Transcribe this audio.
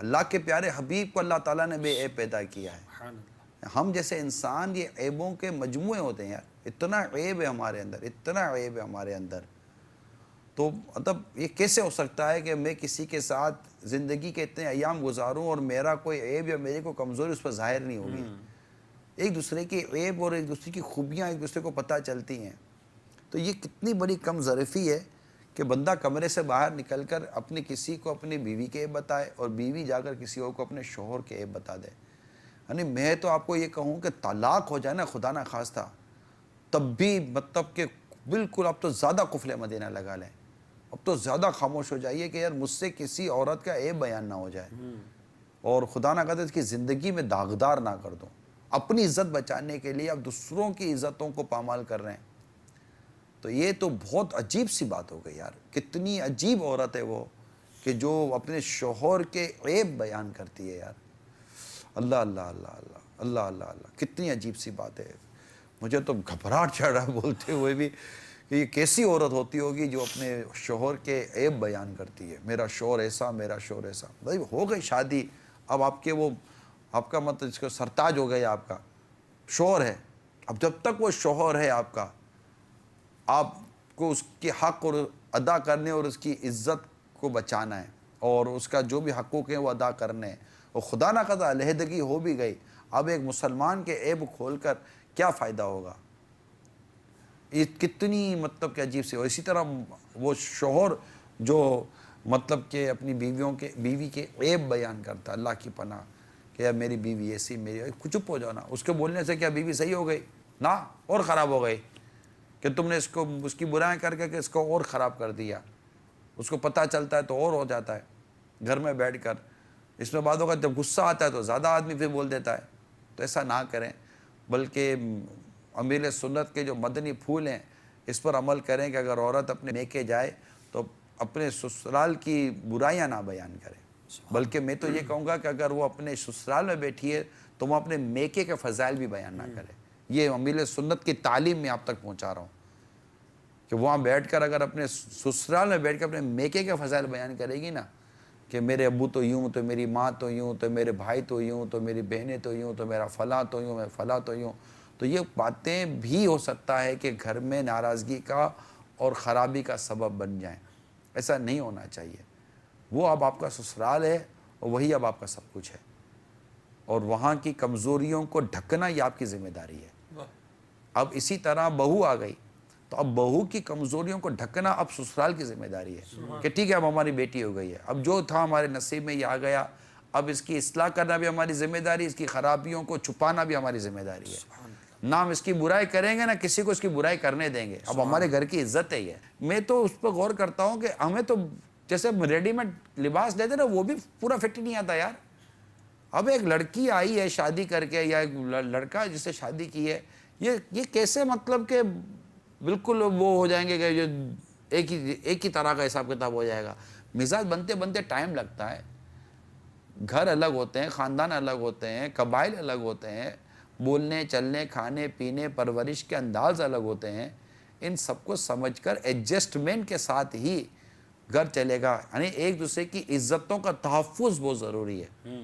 اللہ کے پیارے حبیب کو اللہ تعالیٰ نے بے عیب پیدا کیا ہے. ہم جیسے انسان یہ عیبوں کے مجموعے ہوتے ہیں یار. اتنا عیب ہے ہمارے اندر, اتنا عیب ہے ہمارے اندر. تو مطلب یہ کیسے ہو سکتا ہے کہ میں کسی کے ساتھ زندگی کے اتنے ایام گزاروں اور میرا کوئی عیب یا میری کوئی کمزوری اس پر ظاہر نہیں ہوگی. ایک دوسرے کی عیب اور ایک دوسرے کی خوبیاں ایک دوسرے کو پتہ چلتی ہیں. تو یہ کتنی بڑی کم ظرفی ہے کہ بندہ کمرے سے باہر نکل کر اپنی کسی کو اپنی بیوی کے عیب بتائے اور بیوی جا کر کسی اور کو اپنے شوہر کے عیب بتا دے. یعنی میں تو آپ کو یہ کہوں کہ طلاق ہو جائے نا خدا نہ خواستہ, تب بھی مطلب کہ بالکل اب تو زیادہ قفل مدینہ لگا لیں, اب تو زیادہ خاموش ہو جائیے کہ یار مجھ سے کسی عورت کا عیب بیان نہ ہو جائے, اور خدا نہ کرے اس کی زندگی میں داغدار نہ کر دوں. اپنی عزت بچانے کے لیے اب دوسروں کی عزتوں کو پامال کر رہے ہیں. تو یہ تو بہت عجیب سی بات ہو گئی یار. کتنی عجیب عورت ہے وہ کہ جو اپنے شوہر کے عیب بیان کرتی ہے یار. اللہ اللہ اللہ اللہ اللہ اللہ اللہ, کتنی عجیب سی بات ہے. مجھے تو گھبراہٹ چڑھ رہا بولتے ہوئے بھی کہ یہ کیسی عورت ہوتی ہوگی جو اپنے شوہر کے عیب بیان کرتی ہے. میرا شوہر ایسا, میرا شوہر ایسا. بھائی ہو گئی شادی, اب آپ کے وہ آپ کا مطلب اس کو سرتاج ہو گیا, آپ کا شوہر ہے. اب جب تک وہ شوہر ہے آپ کا, آپ کو اس کے حق اور ادا کرنے اور اس کی عزت کو بچانا ہے اور اس کا جو بھی حقوق ہیں وہ ادا کرنے ہیں. اور خدا نہ خدا علیحدگی ہو بھی گئی, اب ایک مسلمان کے عیب کھول کر کیا فائدہ ہوگا. یہ کتنی مطلب کہ عجیب سی. اور اسی طرح وہ شوہر جو مطلب کہ اپنی بیوی کے عیب بیان کرتا, اللہ کی پناہ کہ یار میری بیوی ایسی, میری چپ ہو جاؤ نا. اس کے بولنے سے کیا بیوی صحیح ہو گئی نا, اور خراب ہو گئی کہ تم نے اس کی برائیں کر کے اس کو اور خراب کر دیا. اس کو پتہ چلتا ہے تو اور ہو جاتا ہے گھر میں بیٹھ کر. اس میں بات ہوگا جب غصہ آتا ہے تو زیادہ آدمی پھر بول دیتا ہے. تو ایسا نہ کریں, بلکہ امیر سنت کے جو مدنی پھول ہیں اس پر عمل کریں کہ اگر عورت اپنے میکے جائے تو اپنے سسرال کی برائیاں نہ بیان کرے, بلکہ میں تو یہ کہوں گا کہ اگر وہ اپنے سسرال میں بیٹھی ہے تو وہ اپنے میکے کے فضائل بھی بیان نہ کرے. یہ امیر سنت کی تعلیم میں آپ تک پہنچا رہا ہوں کہ وہاں بیٹھ کر اگر اپنے سسرال میں بیٹھ کر اپنے میکے کے فضائل بیان کرے گی نا, کہ میرے ابو تو یوں, تو میری ماں تو یوں, تو میرے بھائی تو یوں, تو میری بہنیں تو یوں, تو میرا فلاں تو یوں, میں فلاں تو یوں, تو یہ باتیں بھی ہو سکتا ہے کہ گھر میں ناراضگی کا اور خرابی کا سبب بن جائیں. ایسا نہیں ہونا چاہیے. وہ اب آپ کا سسرال ہے اور وہی اب آپ کا سب کچھ ہے, اور وہاں کی کمزوریوں کو ڈھکنا یہ آپ کی ذمہ داری ہے. اب اسی طرح بہو آ گئی تو اب بہو کی کمزوریوں کو ڈھکنا اب سسرال کی ذمہ داری ہے کہ ٹھیک ہے اب ہماری بیٹی ہو گئی ہے, اب جو تھا ہمارے نصیب میں یہ آ گیا, اب اس کی اصلاح کرنا بھی ہماری ذمہ داری, اس کی خرابیوں کو چھپانا بھی ہماری ذمہ داری ہے. نہ ہم اس کی برائی کریں گے نہ کسی کو اس کی برائی کرنے دیں گے. اب ہمارے گھر کی عزت ہے یہ. میں تو اس پہ غور کرتا ہوں کہ ہمیں تو جیسے ریڈی میڈ لباس لیتے نا وہ بھی پورا فٹ نہیں آتا یار. اب ایک لڑکی آئی ہے شادی کر کے یا ایک لڑکا جس سے شادی کی ہے, یہ کیسے مطلب کہ بالکل وہ ہو جائیں گے کہ جو ایک ہی طرح کا حساب کتاب ہو جائے گا. مزاج بنتے بنتے ٹائم لگتا ہے. گھر الگ ہوتے ہیں, خاندان الگ ہوتے ہیں, قبائل الگ ہوتے ہیں, بولنے چلنے کھانے پینے پرورش کے انداز الگ ہوتے ہیں. ان سب کو سمجھ کر ایڈجسٹمنٹ کے ساتھ ہی گھر چلے گا. یعنی ایک دوسرے کی عزتوں کا تحفظ بہت ضروری ہے.